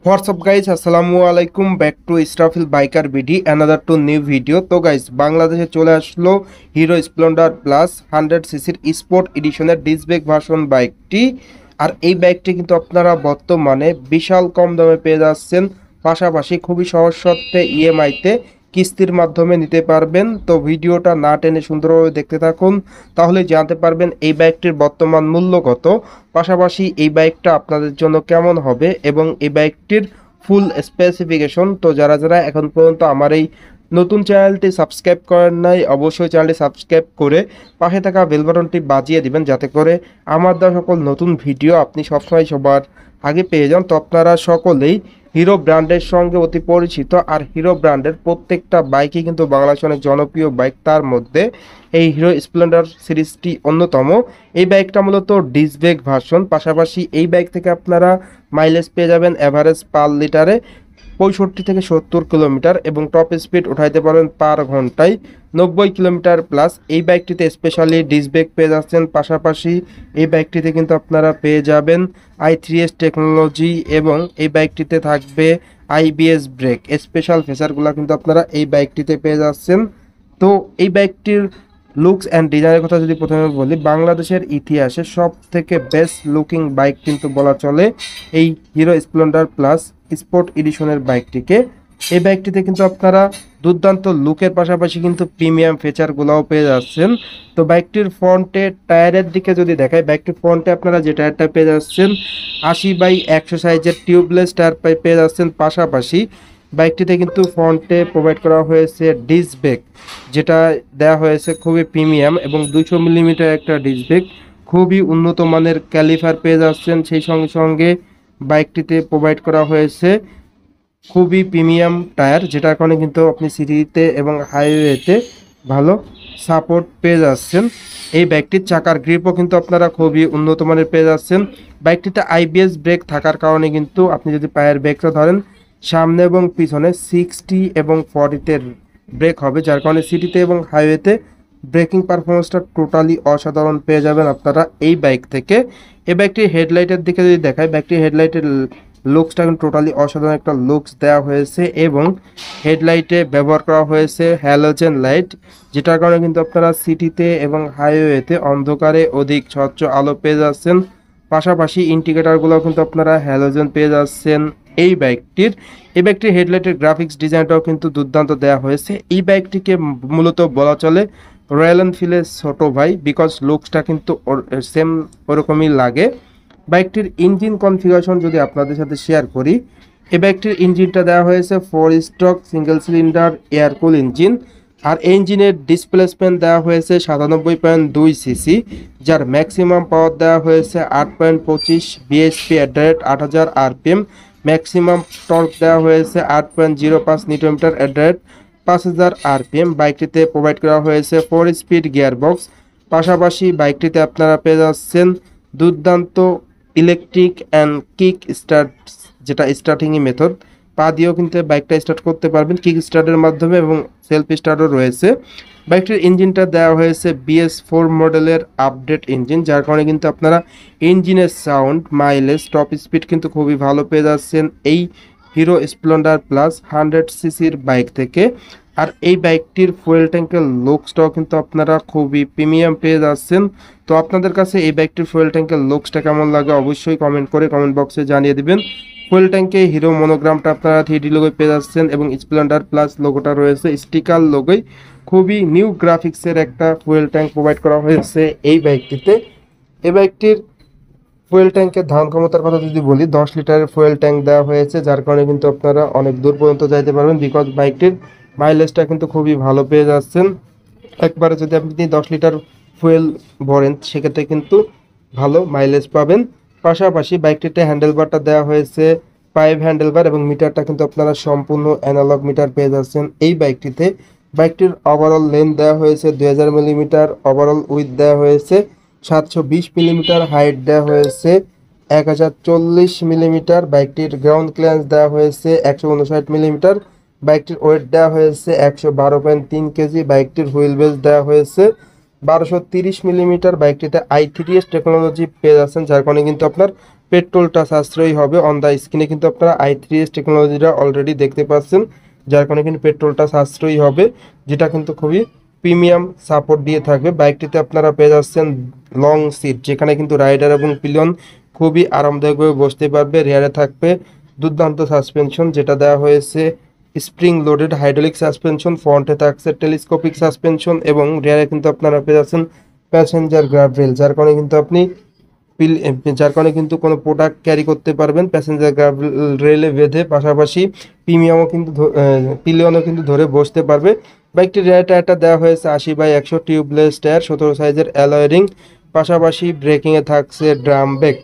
What's up guys, আসসালামু আলাইকুম, back to Israfil biker BD another two new video. তো guys, বাংলাদেশে চলে আসলো হিরো স্প্লেন্ডার প্লাস 100 সিসির স্পোর্ট এডিশনের ডিসব্রেক ভার্সন বাইকটি। আর এই বাইকটি কিন্তু আপনারা বর্তমানে বিশাল কম দামে পেয়ে যাচ্ছেন, পাশাপাশি খুবই সহজ শর্তে ইএমআইতে কিস্তির মাধ্যমে নিতে পারবেন। তো ভিডিওটা না টেনে সুন্দরভাবে দেখতে থাকুন, তাহলে জানতে পারবেন এই বাইকটির বর্তমান মূল্য কত, পাশাপাশি এই বাইকটা আপনাদের জন্য কেমন হবে এবং এই বাইকটির ফুল স্পেসিফিকেশন। তো যারা যারা এখন পর্যন্ত আমার এই নতুন চ্যানেলটি সাবস্ক্রাইব করেন নাই, অবশ্যই চ্যানেলটি সাবস্ক্রাইব করে পাশে থাকা বেল বাটনটি বাজিয়ে দিবেন, যাতে করে আমার দেওয়া সকল নতুন ভিডিও আপনি সবসময় সবার আগে পেয়ে যান। তো আপনারা সকলেই হিরো ব্র্যান্ডের সঙ্গে অতি পরিচিত, আর হিরো ব্র্যান্ডের প্রত্যেকটা বাইকই কিন্তু বাংলাদেশে অনেক জনপ্রিয় বাইক। তার মধ্যে এই হিরো স্প্লেন্ডার সিরিজটি অন্যতম। এই বাইকটা মূলত ডিসব্রেক ভার্সন, পাশাপাশি এই বাইক থেকে আপনারা মাইলেজ পেয়ে যাবেন অ্যাভারেজ পার লিটারে 65 থেকে 70 কিলোমিটার, এবং টপ স্পিড উঠাইতে পারেন পার ঘন্টায় 90 কিলোমিটার প্লাস। এই বাইকটিতে স্পেশালি ডিসব্রেক পেয়ে যাচ্ছেন, পাশাপাশি এই বাইকটিতে কিন্তু আপনারা পেয়ে যাবেন i3s টেকনোলজি, এবং এই বাইকটিতে থাকবে আইবিএস ব্রেক। স্পেশাল ফিচারগুলো কিন্তু আপনারা এই বাইকটিতে পেয়ে যাচ্ছেন। তো এই বাইকটির লুকস অ্যান্ড ডিজাইনের কথা যদি প্রথমে বলি, বাংলাদেশের ইতিহাসে সব থেকে বেস্ট লুকিং বাইক কিন্তু বলা চলে এই হিরো স্প্লেন্ডার প্লাস স্পোর্ট এডিশনের বাইকটিকে। এই বাইকটিতে কিন্তু আপনারা দুর্দান্ত লুকের পাশাপাশি কিন্তু প্রিমিয়াম ফিচারগুলোও পেয়ে যাচ্ছেন। তো বাইকটির ফ্রন্টে টায়ারের দিকে যদি দেখায়, বাইকটির ফ্রন্টে আপনারা যে টায়ারটা পেয়ে যাচ্ছেন 80/100 সাইজের টিউবলেস টায়ার পেয়ে যাচ্ছেন, পাশাপাশি বাইকটিতে কিন্তু ফ্রন্টে প্রোভাইড করা হয়েছে ডিস্ক ব্রেক, যেটা দেওয়া হয়েছে খুবই প্রিমিয়াম এবং 200 মিলিমিটার একটা ডিস্ক ব্রেক। খুবই উন্নত মানের ক্যালিফার পেয়ে যাচ্ছেন, সেই সঙ্গে সঙ্গে বাইকটিতে প্রোভাইড করা হয়েছে খুবই প্রিমিয়াম টায়ার, যেটার কারণে কিন্তু আপনি সিটিতে এবং হাইওয়েতে ভালো সাপোর্ট পেয়ে যাচ্ছেন। এই বাইকটির চাকার গ্রিপও কিন্তু আপনারা খুবই উন্নত মানের পেয়ে যাচ্ছেন। বাইকটিতে আইবিএস ব্রেক থাকার কারণে কিন্তু আপনি যদি পায়ের ব্রেকটা ধরেন, সামনে এবং পিছনে 60 এবং 40-তে ব্রেক হবে, যার কারণে সিটিতে এবং হাইওয়েতে ব্রেকিং পারফরমেন্সটা টোটালি অসাধারণ পেয়ে যাবেন আপনারা এই বাইক থেকে। এই বাইকটির হেডলাইটের দিকে যদি দেখায়, বাইকটির হেডলাইটের লুকসটা কিন্তু টোটালি অসাধারণ একটা লুকস দেওয়া হয়েছে, এবং হেডলাইটে ব্যবহার করা হয়েছে হ্যালোজেন লাইট, যেটার কারণে কিন্তু আপনারা সিটিতে এবং হাইওয়েতে অন্ধকারে অধিক স্বচ্ছ আলো পেয়ে যাচ্ছেন। পাশাপাশি ইন্ডিকেটারগুলো কিন্তু আপনারা হ্যালোজেন পেয়ে যাচ্ছেন এই বাইকটির হেডলাইটের গ্রাফিক্স ডিজাইনটাও কিন্তু দুর্দান্ত দেওয়া হয়েছে। এই বাইকটিকে মূলত বলা চলে রয়্যাল এনফিল্ডের ছোট ভাই, বিকজ লুকসটা কিন্তু সেম ওরকমই লাগে। বাইকটির ইঞ্জিন কনফিগারেশন যদি আপনাদের সাথে শেয়ার করি, এই বাইকটির ইঞ্জিনটা দেওয়া হয়েছে 4 stroke single cylinder air cool engine, আর ইঞ্জিনের ডিসপ্লেসমেন্ট দেওয়া হয়েছে 97.2 সিসি, যার ম্যাক্সিমাম পাওয়ার দেওয়া হয়েছে 8.25 বিএসপি @ 8000 আরপিএম। ম্যাক্সিমাম টর্ক দেওয়া হয়েছে 8.05 নিউটন মিটার @ 5000 আরপিএম। বাইকটিতে প্রোভাইড করা হয়েছে 4 স্পিড গিয়ারবক্স, পাশাপাশি বাইকটিতে আপনারা পেয়ে যাচ্ছেন দুর্দান্ত ইলেকট্রিক অ্যান্ড কিক স্টার্ট, যেটা স্টার্টিংই মেথড, পা দিয়েও কিন্তু বাইকটা স্টার্ট করতে পারবেন কিক স্টার্টের মাধ্যমে, এবং সেলফ স্টার্টও রয়েছে। বাইকটির ইঞ্জিনটা দেওয়া হয়েছে BS4 মডেলের আপডেট ইঞ্জিন, যার কারণে কিন্তু আপনারা ইঞ্জিনের সাউন্ড, মাইলেজ, টপ স্পিড কিন্তু খুবই ভালো পেয়ে যাচ্ছেন এই হিরো স্প্লেন্ডার প্লাস 100 সিসির বাইক থেকে। আর এই বাইকটির ফুয়েল ট্যাঙ্কের লুকসটাও কিন্তু আপনারা খুবই প্রিমিয়াম পেয়ে যাচ্ছেন। তো আপনাদের কাছে এই বাইকটির ফুয়েল ট্যাঙ্কের লুকসটা কেমন লাগে অবশ্যই কমেন্ট করে কমেন্ট বক্সে জানিয়ে দিবেন। ফুয়েল ট্যাঙ্কে হিরো মনোগ্রামটা আপনারা 3D লোগোয় পেয়ে যাচ্ছেন, এবং স্প্লেন্ডার প্লাস লোগোটা রয়েছে স্টিকার লোগোয়। খুবই নিউ গ্রাফিক্সের একটা ফুয়েল ট্যাঙ্ক প্রোভাইড করা হয়েছে এই বাইকটিতে। এই বাইকটির ফুয়েল ট্যাঙ্কের ধারণ ক্ষমতার কথা যদি বলি, 10 লিটারের ফুয়েল ট্যাঙ্ক দেওয়া হয়েছে, যার কারণে কিন্তু আপনারা অনেক দূর পর্যন্ত যাইতে পারবেন, বিকজ বাইকটির মাইলেজটা কিন্তু খুবই ভালো পেয়ে যাচ্ছেন। একবারে যদি আপনি 10 লিটার ফুয়েল ভরেন, সেক্ষেত্রে কিন্তু ভালো মাইলেজ পাবেন। পাশাপাশি বাইকটিতে হ্যান্ডেলবারটা দেওয়া হয়েছে 5 হ্যান্ডেলবার, এবং মিটারটা কিন্তু আপনারা সম্পূর্ণ অ্যানালগ মিটার পেয়ে যাচ্ছেন এই বাইকটিতে। বাইকটির ওভারঅল লেন্থ দেওয়া হয়েছে 2000 মিলিমিটার, ওভারঅল উইথ দেওয়া হয়েছে 720 মিলিমিটার, হাইট দেওয়া হয়েছে 1040 মিলিমিটার। বাইকটির গ্রাউন্ড ক্লিয়ারেন্স দেওয়া হয়েছে 159 মিলিমিটার। বাইকটির ওয়েট দেওয়া হয়েছে 112.3 কেজি। বাইকটির হুইল বেস দেওয়া হয়েছে 1230 মিলিমিটার। বাইকটিতে i3s টেকনোলজি পেয়ে যাচ্ছেন, যার কারণে কিন্তু আপনার পেট্রোলটা সাশ্রয়ী হবে। অন দ্য স্ক্রিনে কিন্তু আপনারা i3s টেকনোলজিটা অলরেডি দেখতে পাচ্ছেন, যার কারণে কিন্তু পেট্রোলটা সাশ্রয়ী হবে, যেটা কিন্তু খুবই প্রিমিয়াম সাপোর্ট দিয়ে থাকবে। বাইকটিতে আপনারা পেয়ে যাচ্ছেন লং সিট, যেখানে কিন্তু রাইডার এবং পিলিয়ন খুবই আরামদায়কভাবে বসতে পারবে। রেয়ারে থাকবে দুর্দান্ত সাসপেনশন, যেটা দেওয়া হয়েছে স্প্রিং লোডেড হাইড্রোলিক সাসপেনশন। ফ্রন্টে থাকছে টেলিস্কোপিক সাসপেনশন এবং রিয়ারে কিন্তু আপনারা পেয়ে যাচ্ছেন প্যাসেঞ্জার গ্রাব রেল, যার কারণে কিন্তু কোনো প্রোডাক্ট ক্যারি করতে পারবেন প্যাসেঞ্জার গ্রাব রেলে বেঁধে। পাশাপাশি পিলিয়নও কিন্তু ধরে বসতে পারবে। বাইকটির রেয়ার টায়ারটা দেওয়া হয়েছে 80/100 টিউবলেস টায়ার, 17 সাইজের অ্যালয় রিং। পাশাপাশি ব্রেকিংয়ে থাকছে ড্রাম ব্রেক।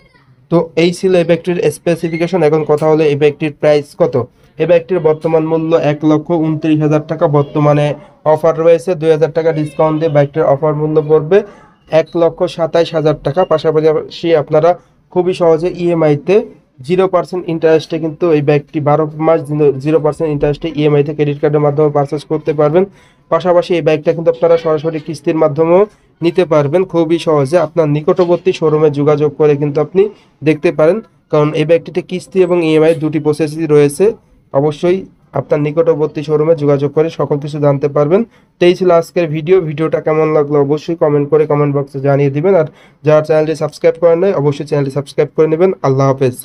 তো এই ছিল এই বাইকটির স্পেসিফিকেশন। এখন কথা হলো এই বাইকটির প্রাইস কত। এই বাইকটির বর্তমান মূল্য 1,29,000 টাকা। বর্তমানে অফার রয়েছে, 2,000 টাকা ডিসকাউন্ট দিয়ে বাইকটির অফার মূল্য পড়বে 1,27,000 টাকা। পাশাপাশি আপনারা খুবই সহজে ইএমআইতে 0% ইন্টারেস্টে কিন্তু এই বাইকটি 12 মাস 0% ইন্টারেস্টে ইএমআইতে ক্রেডিট কার্ডের মাধ্যমে পারচেস করতে পারবেন। পাশাপাশি এই বাইকটা কিন্তু আপনারা সরাসরি কিস্তির মাধ্যমেও নিতে পারবেন খুবই সহজে। আপনার নিকটবর্তী শোরুমে যোগাযোগ করে কিন্তু আপনি দেখতে পারেন, কারণ এই বাইকটিতে কিস্তি এবং ইএমআই দুটি প্রসেসই রয়েছে। অবশ্যই আপনার নিকটবর্তী শোরুমে যোগাযোগ করে সকল কিছু জানতে পারবেন। তো এই ছিল আজকের ভিডিওটা কেমন লাগলো অবশ্যই কমেন্ট করে কমেন্ট বক্সে জানিয়ে দিবেন। আর যারা চ্যানেলটি সাবস্ক্রাইব করেন নাই অবশ্যই চ্যানেলটি সাবস্ক্রাইব করে নেবেন। আল্লাহ হাফেজ।